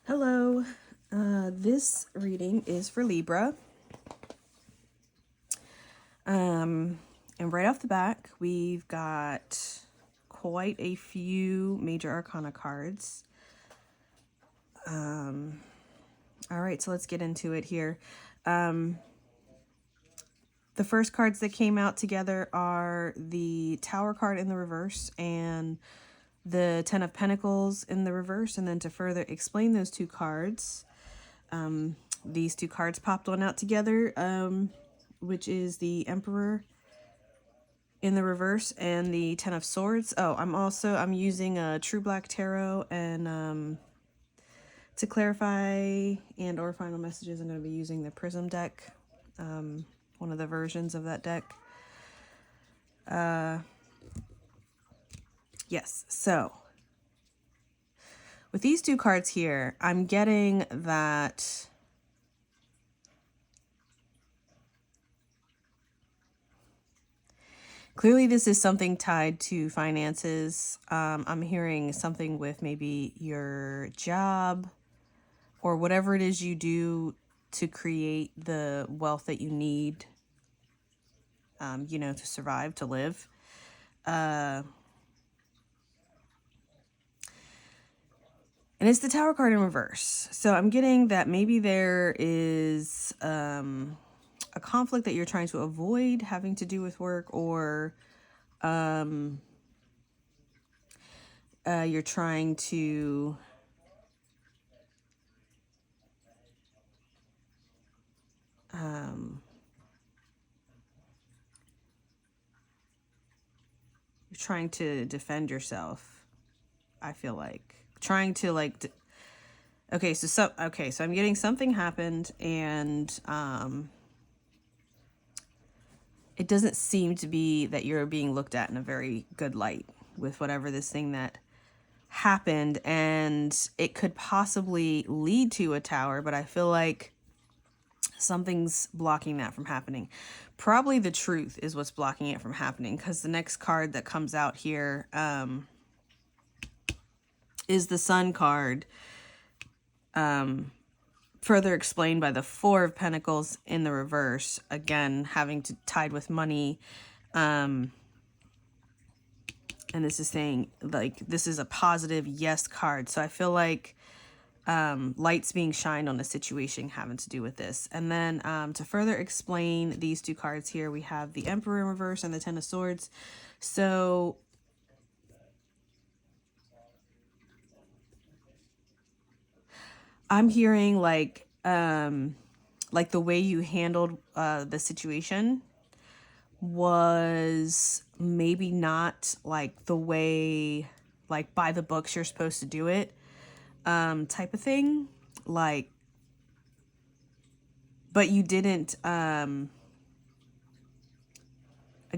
Hello, this reading is for Libra. And right off the back, we've got quite a few major arcana cards. All right, so let's get into it here. The first cards that came out together are the Tower card in the reverse and the Ten of Pentacles in the reverse. And then to further explain those two cards, these two cards popped on out together, which is the Emperor in the reverse and the Ten of Swords. Oh, I'm using a True Black Tarot, and to clarify and or final messages, I'm going to be using the Prism deck, one of the versions of that deck. Yes, so with these two cards here, I'm getting that clearly this is something tied to finances. I'm hearing something with maybe your job or whatever it is you do to create the wealth that you need, to survive, to live. And it's the Tower card in reverse. So I'm getting that maybe there is a conflict that you're trying to avoid having to do with work, or you're trying to defend yourself. I feel like trying to okay, so I'm getting something happened, and it doesn't seem to be that you're being looked at in a very good light with whatever this thing that happened, and it could possibly lead to a tower, but I feel like something's blocking that from happening. Probably the truth is what's blocking it from happening, because the next card that comes out here is the Sun card, further explained by the Four of Pentacles in the reverse, again having to tied with money, and this is saying like this is a positive yes card. So I feel like light's being shined on a situation having to do with this. And then to further explain these two cards here, we have the Emperor in reverse and the Ten of Swords. So I'm hearing like the way you handled the situation was maybe not like the way, like by the books you're supposed to do it, type of thing. Like, but you didn't, again,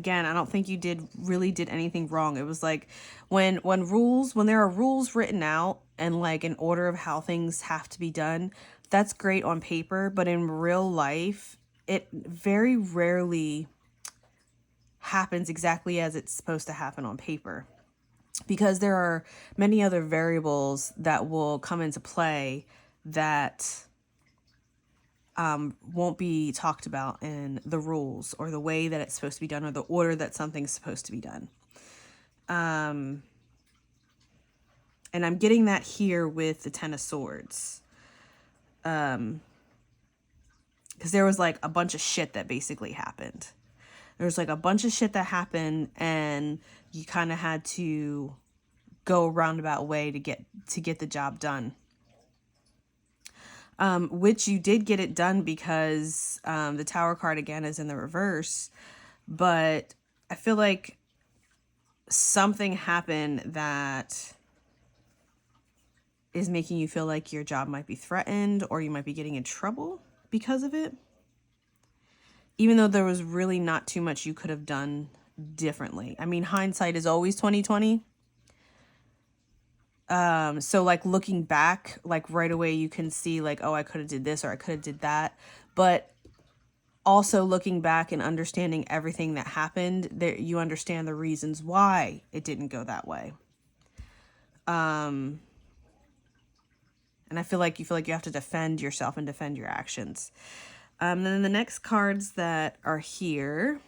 I don't think you really did anything wrong. It was like when there are rules written out and like an order of how things have to be done, that's great on paper, but in real life, it very rarely happens exactly as it's supposed to happen on paper, because there are many other variables that will come into play that won't be talked about in the rules, or the way that it's supposed to be done, or the order that something's supposed to be done. And I'm getting that here with the Ten of Swords. Because there was like a bunch of shit that basically happened. There was like a bunch of shit that happened, and you kind of had to go a roundabout way to get the job done. Which you did get it done, because the Tower card again is in the reverse. But I feel like something happened that is making you feel like your job might be threatened, or you might be getting in trouble because of it, even though there was really not too much you could have done differently. I mean, hindsight is always 20/20. So like looking back, like right away you can see like, oh, I could have did this or I could have did that. But also looking back and understanding everything that happened, there you understand the reasons why it didn't go that way. And And I feel like you have to defend yourself and defend your actions. Then the next cards that are here,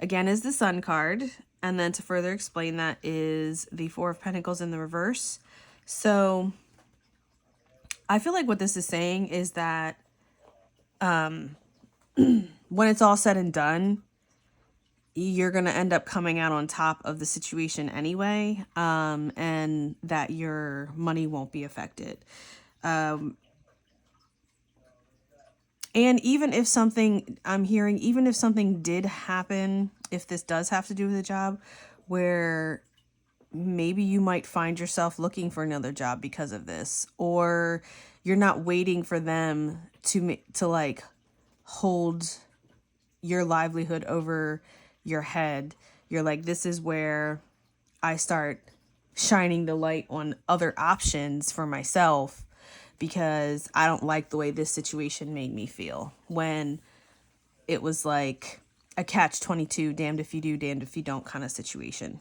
again, is the Sun card. And then to further explain that is the Four of Pentacles in the reverse. So I feel like what this is saying is that when it's all said and done, you're going to end up coming out on top of the situation anyway, and that your money won't be affected. And even if something, I'm hearing, even if something did happen, if this does have to do with a job, where maybe you might find yourself looking for another job because of this, or you're not waiting for them to like hold your livelihood over your head. You're like, this is where I start shining the light on other options for myself, because I don't like the way this situation made me feel, when it was like a catch-22, damned if you do, damned if you don't kind of situation.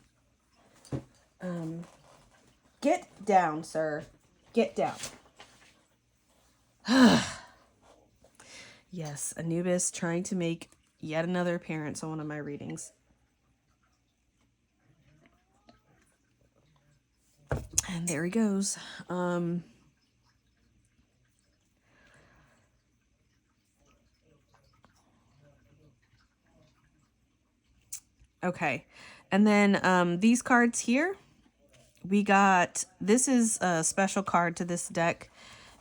Get down, sir. Get down. Yes, Anubis trying to make yet another appearance on one of my readings. And there he goes. Okay. And then these cards here, we got, this is a special card to this deck.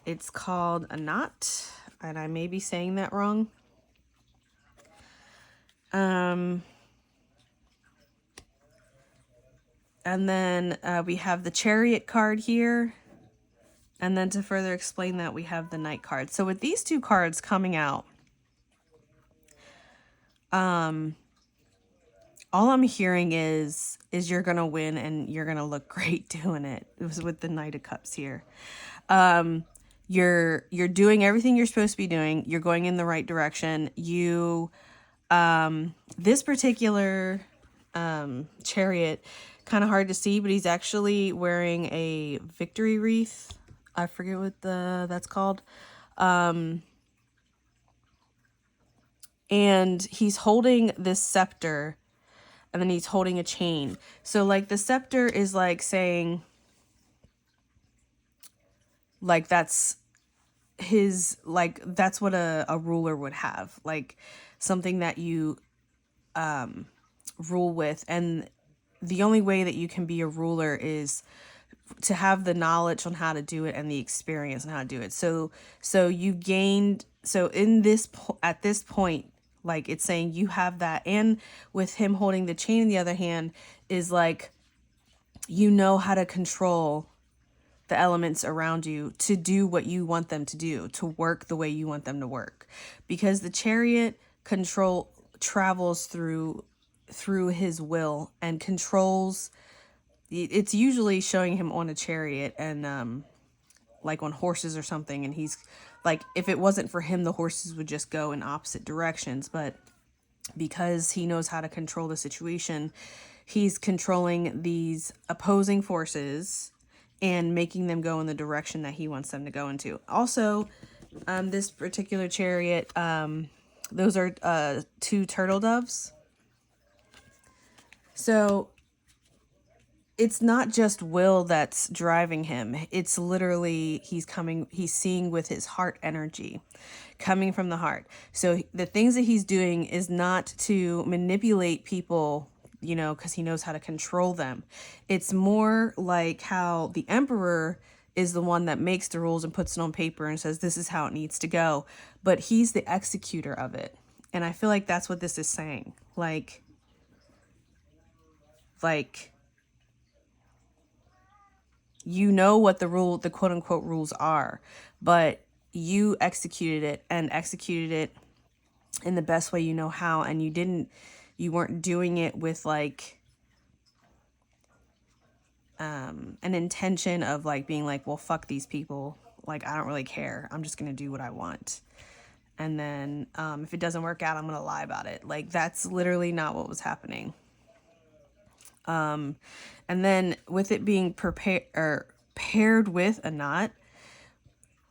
It's called a knot, and I may be saying that wrong. And then we have the Chariot card here. And then to further explain that, we have the Knight card. So with these two cards coming out, all I'm hearing is you're going to win and you're going to look great doing it. It was with the Knight of Cups here. You're doing everything you're supposed to be doing. You're going in the right direction. This particular Chariot, kind of hard to see, but he's actually wearing a victory wreath. I forget what that's called. And he's holding this scepter, and then he's holding a chain. So like the scepter is like saying, like that's his, like that's what a ruler would have, like something that you rule with. And the only way that you can be a ruler is to have the knowledge on how to do it and the experience on how to do it. So you gained, so in this at this point, like it's saying you have that. And with him holding the chain in the other hand is like, you know how to control the elements around you to do what you want them to do, to work the way you want them to work. Because the Chariot travels through his will and controls. It's usually showing him on a chariot and like on horses or something, and he's like, if it wasn't for him, the horses would just go in opposite directions. But because he knows how to control the situation, he's controlling these opposing forces and making them go in the direction that he wants them to go into. Also, this particular Chariot, those are two turtle doves. So it's not just will that's driving him. It's literally he's seeing with his heart energy, coming from the heart. So the things that he's doing is not to manipulate people, you know, because he knows how to control them. It's more like how the Emperor is the one that makes the rules and puts it on paper and says, this is how it needs to go. But he's the executor of it. And I feel like that's what this is saying. Like, you know what the quote unquote rules are, but you executed it in the best way you know how. And you weren't doing it with like, an intention of like being like, well, fuck these people. Like, I don't really care. I'm just going to do what I want. And then, if it doesn't work out, I'm going to lie about it. Like, that's literally not what was happening. And then with it being paired with a knot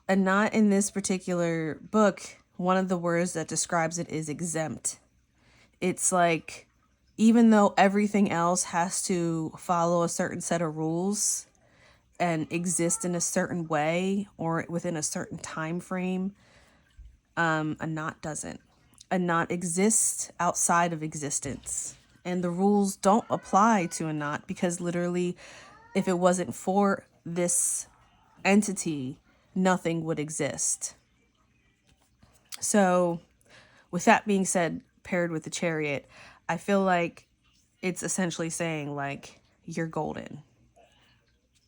in this particular book, one of the words that describes it is exempt. It's like, even though everything else has to follow a certain set of rules and exist in a certain way or within a certain time frame, a knot doesn't. A knot exists outside of existence. And the rules don't apply to a knot because literally, if it wasn't for this entity, nothing would exist. So, with that being said, paired with the Chariot, I feel like it's essentially saying, like, you're golden.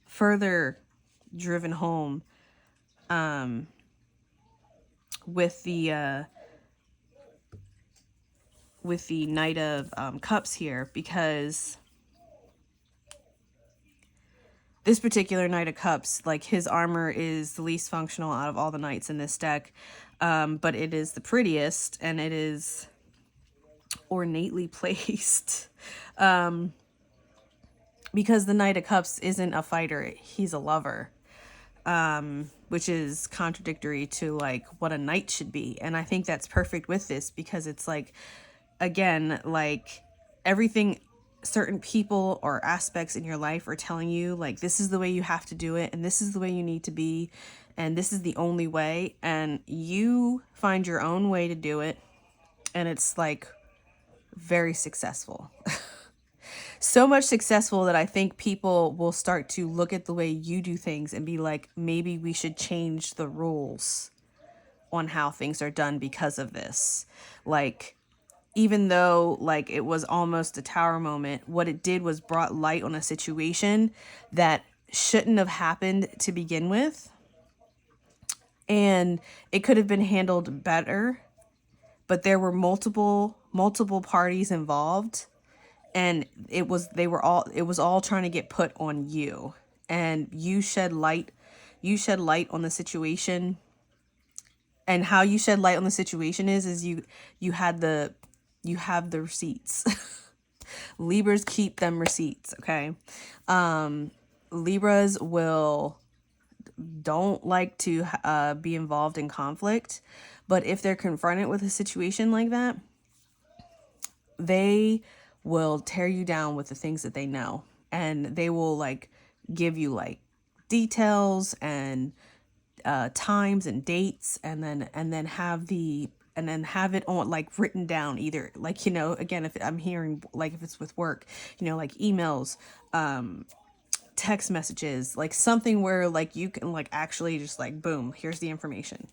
Further driven home with the Knight of Cups here, because this particular Knight of Cups, like, his armor is the least functional out of all the knights in this deck, but it is the prettiest, and it is ornately placed, because the Knight of Cups isn't a fighter, he's a lover, which is contradictory to, like, what a knight should be. And I think that's perfect with this, because it's like, again, like, everything, certain people or aspects in your life are telling you, like, this is the way you have to do it, and this is the way you need to be, and this is the only way, and you find your own way to do it, and it's, like, very successful. So much successful that I think people will start to look at the way you do things and be like, maybe we should change the rules on how things are done because of this. Like, even though, like, it was almost a tower moment, what it did was brought light on a situation that shouldn't have happened to begin with. And it could have been handled better, but there were multiple parties involved, and it was all trying to get put on you, and you shed light on the situation. And how you shed light on the situation is you have the receipts. Libras keep them receipts, okay? Libras don't like to be involved in conflict, but if they're confronted with a situation like that, they will tear you down with the things that they know, and they will, like, give you, like, details and times and dates, and then have it on, like, written down, either, like, again, if I'm hearing, like, if it's with work, like emails, text messages, like something where, like, you can, like, actually just, like, boom, here's the information.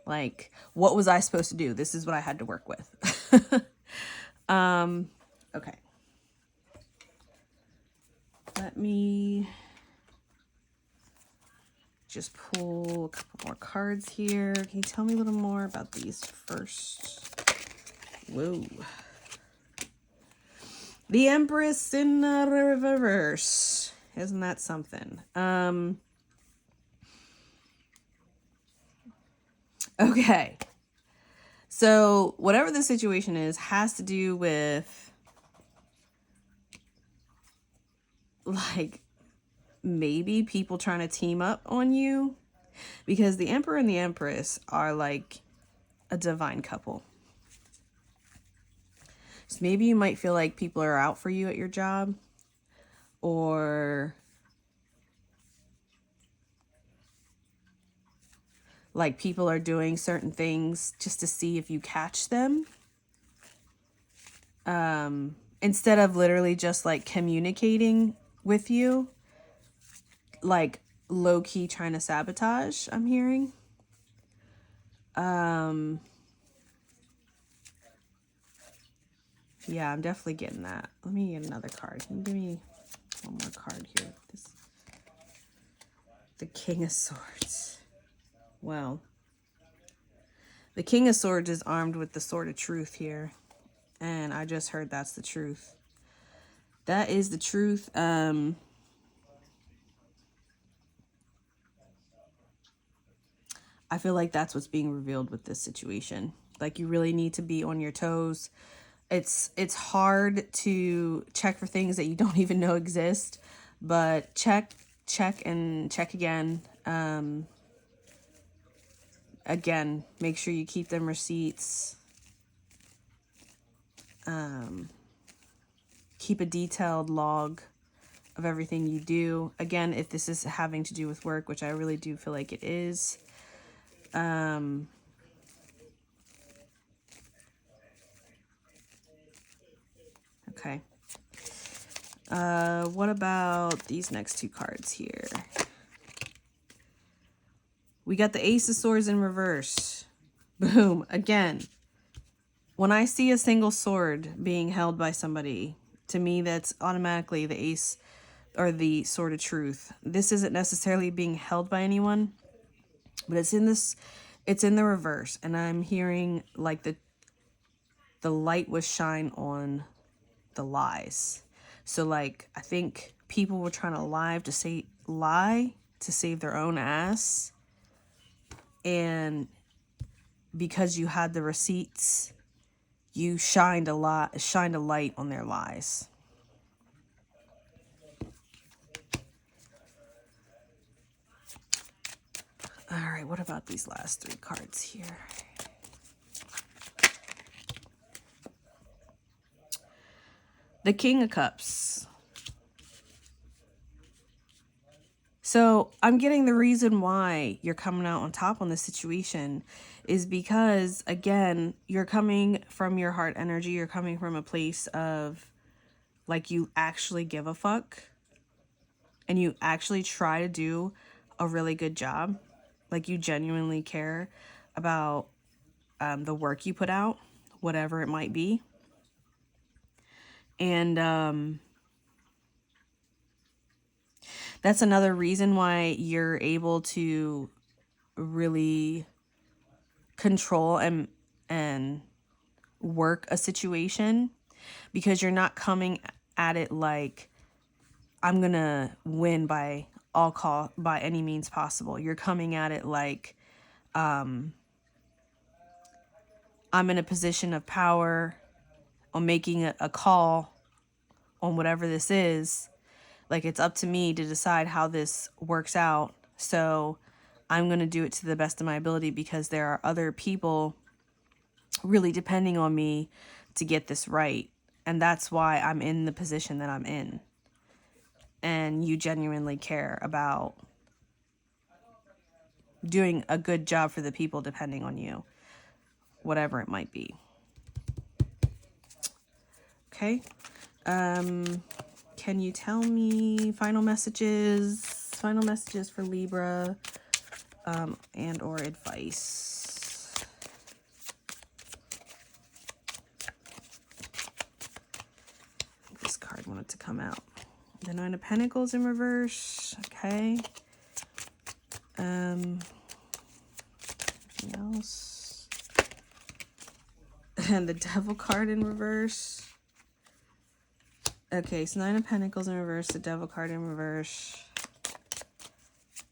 Like, what was I supposed to do? This is what I had to work with. Okay. Let me just pull a couple more cards here. Can you tell me a little more about these first? Whoa. The Empress in reverse. Isn't that something? Okay. So whatever the situation is has to do with, like, maybe people trying to team up on you, because the Emperor and the Empress are, like, a divine couple. So maybe you might feel like people are out for you at your job, or like people are doing certain things just to see if you catch them, instead of literally just, like, communicating with you, like, low-key trying to sabotage, I'm hearing. Yeah, I'm definitely getting that. Let me get another card. Can you give me one more card here? The King of Swords. Well, the King of Swords is armed with the Sword of Truth here, and I just heard that's the truth. That is the truth. I feel like that's what's being revealed with this situation. Like, you really need to be on your toes. it's hard to check for things that you don't even know exist, but check and check again. Again, make sure you keep them receipts. Keep a detailed log of everything you do. Again, if this is having to do with work, which I really do feel like it is. Okay. What about these next two cards here? We got the Ace of Swords in reverse. Boom. Again, when I see a single sword being held by somebody, to me that's automatically the Ace or the Sword of Truth. This isn't necessarily being held by anyone, but it's in the reverse, and I'm hearing like the light was shine on the lies. So like I think people were trying to lie to save their own ass, and because you had the receipts, you shined a light on their lies. All right, what about these last three cards here? The King of Cups. So I'm getting the reason why you're coming out on top on this situation is because, again, you're coming from your heart energy. You're coming from a place of like you actually give a fuck and you actually try to do a really good job. Like you genuinely care about the work you put out, whatever it might be. And that's another reason why you're able to really control and work a situation, because you're not coming at it like I'm gonna win by any means possible. You're coming at it like I'm in a position of power on making a call on whatever this is. Like it's up to me to decide how this works out. So I'm going to do it to the best of my ability because there are other people really depending on me to get this right. And that's why I'm in the position that I'm in. And you genuinely care about doing a good job for the people depending on you, whatever it might be. Okay. Can you tell me final messages for Libra, and or advice? This card wanted to come out. The Nine of Pentacles in reverse. Okay. Anything else? And the Devil card in reverse. Okay, so Nine of Pentacles in reverse, the Devil card in reverse.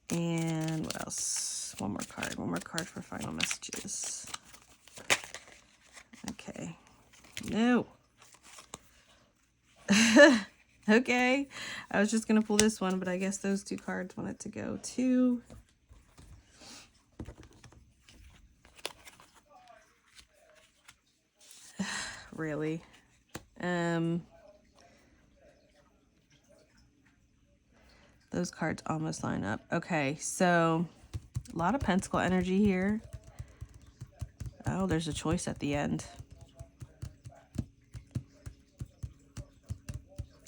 And what else? One more card for final messages. Okay. No. Okay. I was just going to pull this one, but I guess those two cards wanted to go too. Really? Those cards almost line up. Okay, so a lot of Pentacle energy here. Oh, there's a choice at the end.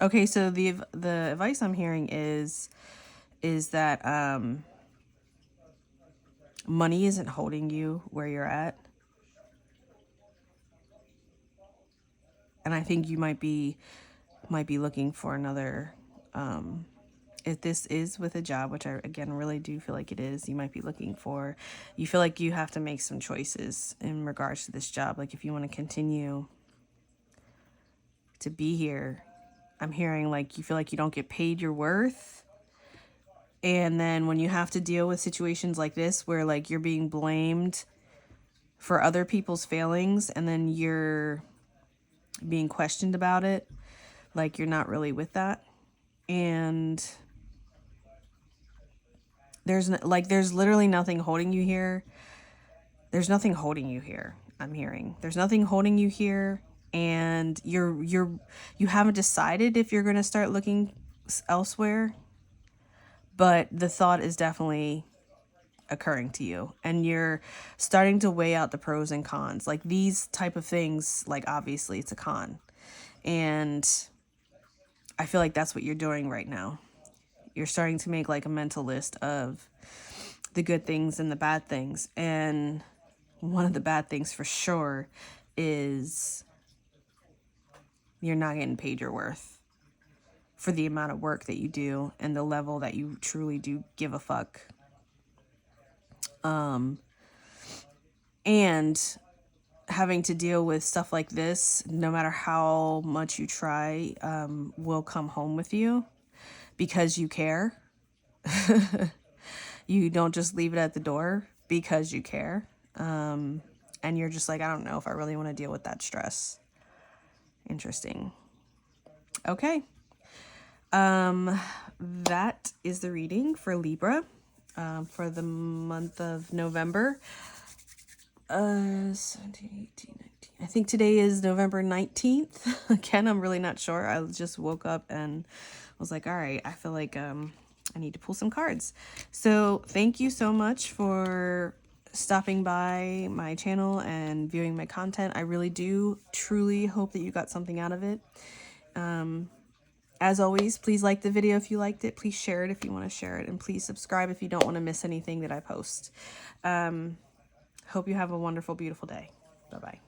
Okay, so the advice I'm hearing is that money isn't holding you where you're at. And I think you might be looking for another, if this is with a job, which I, again, really do feel like it is, you feel like you have to make some choices in regards to this job. Like if you want to continue to be here, I'm hearing like you feel like you don't get paid your worth. And then when you have to deal with situations like this, where like you're being blamed for other people's failings, and then you're being questioned about it, like you're not really with that. And there's literally nothing holding you here. There's nothing holding you here. I'm hearing there's nothing holding you here, and you haven't decided if you're going to start looking elsewhere, but the thought is definitely occurring to you, and you're starting to weigh out the pros and cons. Like these type of things, like obviously it's a con, and I feel like that's what you're doing right now. You're starting to make like a mental list of the good things and the bad things. And one of the bad things for sure is you're not getting paid your worth for the amount of work that you do and the level that you truly do give a fuck. And having to deal with stuff like this, no matter how much you try, will come home with you because you care. You don't just leave it at the door because you care. And you're just like, I don't know if I really want to deal with that stress. Interesting. Okay. That is the reading for Libra, for the month of November. 17, 18, 19. I think today is November 19th. Again, I'm really not sure. I just woke up and was like, all right, I feel like I need to pull some cards. So thank you so much for stopping by my channel and viewing my content. I really do truly hope that you got something out of it. As always, please like the video if you liked it. Please share it if you want to share it. And please subscribe if you don't want to miss anything that I post. Hope you have a wonderful, beautiful day. Bye-bye.